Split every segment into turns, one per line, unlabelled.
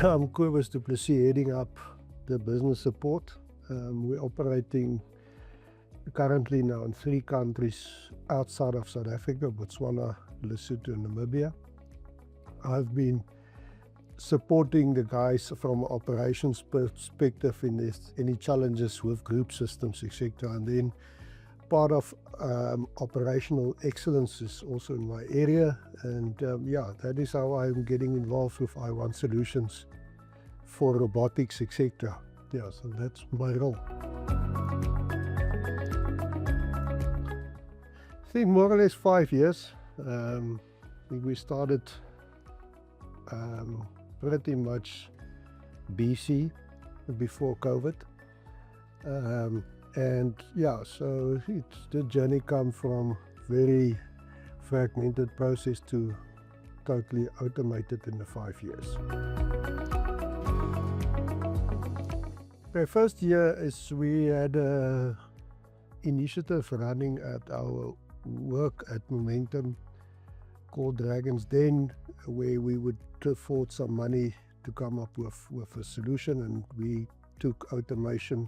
I'm Kobus to Plessis, heading up the business support. We're operating currently now in 3 countries outside of South Africa: Botswana, Lesotho, and Namibia. I've been supporting the guys from an operations perspective in this, any challenges with group systems, etc. And then part of operational excellence is also in my area, and yeah, that is how I'm getting involved with I1 solutions for robotics, etc. Yeah, so that's my role. I think more or less 5 years. I think we started pretty much BC, before COVID. And yeah, so the journey come from very fragmented process to totally automated in the 5 years. The first year is we had a initiative running at our work at Momentum called Dragon's Den, where we would afford some money to come up with a solution, and we took automation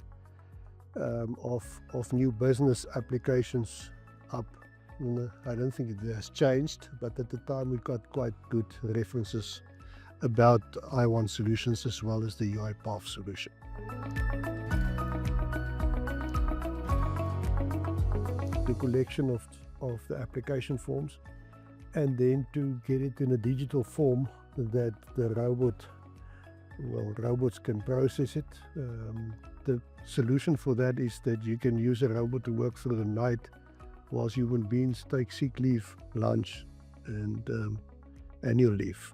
of new business applications up. I don't think it has changed, but at the time we got quite good references about I1 solutions as well as the UiPath solution. The collection of the application forms, and then to get it in a digital form that the robots can process it. The solution for that is that you can use a robot to work through the night whilst human beings take sick leave, lunch, and annual leave.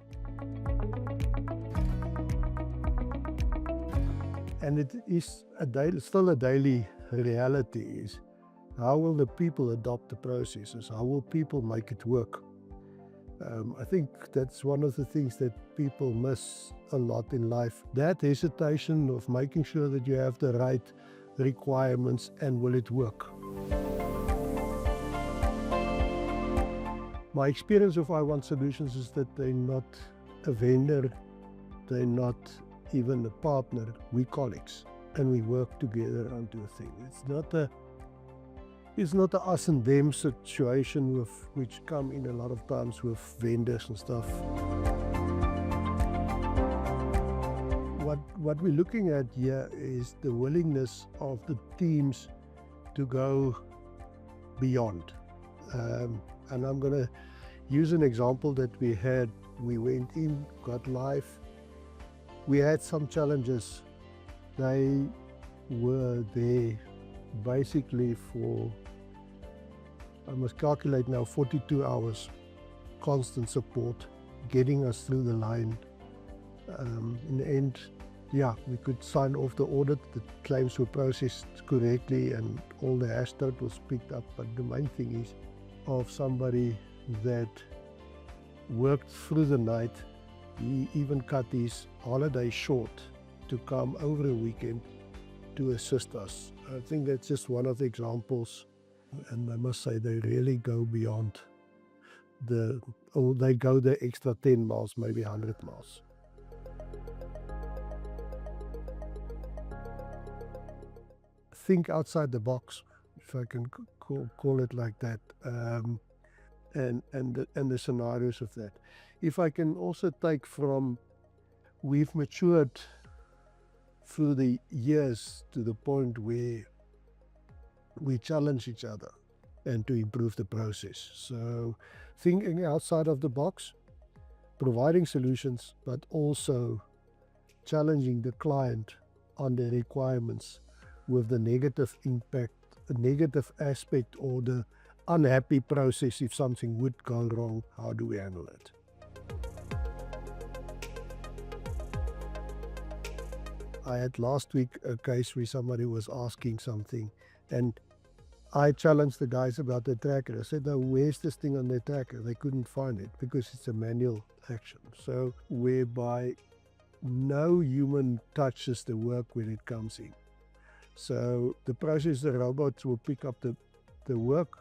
And it is still a daily reality is, how will the people adopt the processes? How will people make it work? I think that's one of the things that people miss a lot in life. That hesitation of making sure that you have the right requirements and will it work. My experience of I1 Solutions is that they're not a vendor, they're not even a partner, we're colleagues, and we work together onto a thing. It's not a us and them situation which come in a lot of times with vendors and stuff. What we're looking at here is the willingness of the teams to go beyond. And I'm going to use an example that we had. We went in, got live. We had some challenges. They were there basically for, I must calculate now, 42 hours constant support, getting us through the line. In the end, yeah, we could sign off the audit, the claims were processed correctly and all the hash code was picked up. But the main thing is of somebody that worked through the night. He even cut his holiday short to come over a weekend to assist us. I think that's just one of the examples, and I must say they really go beyond they go the extra 10 miles, maybe 100 miles. Think outside the box, if I can call it like that, and the scenarios of that. If I can also take from, we've matured through the years to the point where we challenge each other and to improve the process. So thinking outside of the box, providing solutions, but also challenging the client on the requirements with the negative impact, the negative aspect, or the unhappy process. If something would go wrong, how do we handle it? I had last week a case where somebody was asking something, and I challenged the guys about the tracker. I said, "No, where's this thing on the tracker?" They couldn't find it because it's a manual action. So whereby no human touches the work when it comes in. So the process, the robots will pick up the work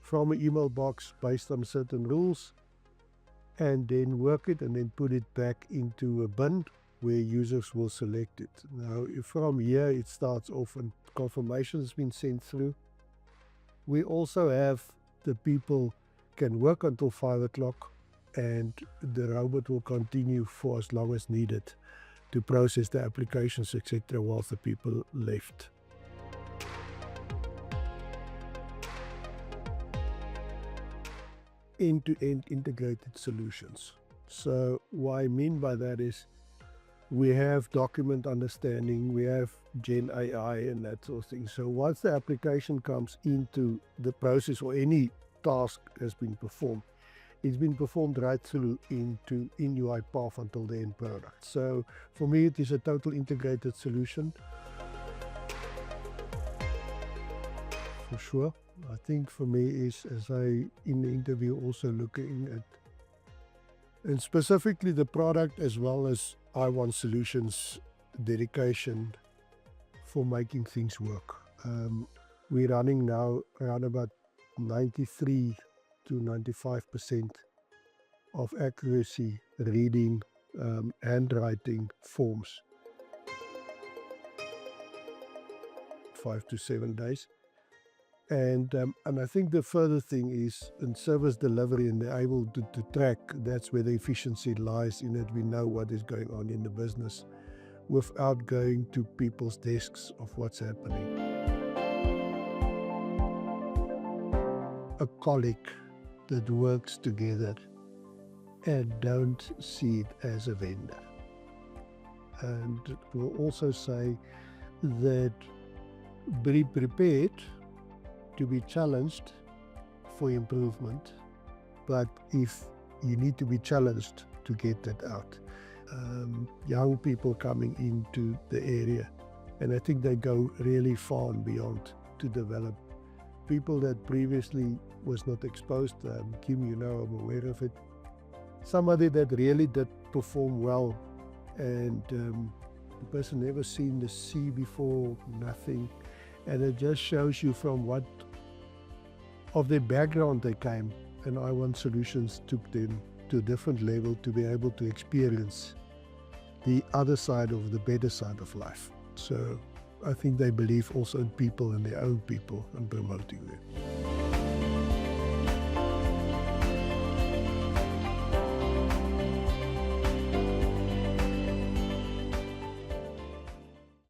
from an email box based on certain rules, and then work it and then put it back into a bin where users will select it. Now, from here it starts off and confirmation has been sent through. We also have the people can work until 5 o'clock and the robot will continue for as long as needed to process the applications, etc., whilst the people left. End-to-end integrated solutions. So what I mean by that is we have document understanding, we have Gen AI and that sort of thing. So once the application comes into the process or any task has been performed, it's been performed right through into in-UI path until the end product. So for me, it is a total integrated solution. For sure. I think for me is, as I in the interview also looking at, and specifically the product as well as I1 Solutions dedication for making things work. We're running now around about 93 to 95% of accuracy reading handwriting forms. 5 to 7 days. And I think the further thing is in service delivery and they're able to track, that's where the efficiency lies in it. We know what is going on in the business without going to people's desks of what's happening. A colleague that works together and don't see it as a vendor. And we'll also say that be prepared to be challenged for improvement, but if you need to be challenged to get that out. Young people coming into the area, and I think they go really far and beyond to develop. People that previously was not exposed, Kim, you know, I'm aware of it. Somebody that really did perform well, and the person never seen the sea before, nothing. And it just shows you from what of their background they came, and I1 Solutions took them to a different level to be able to experience the other side of the better side of life. So I think they believe also in people and their own people and promoting them.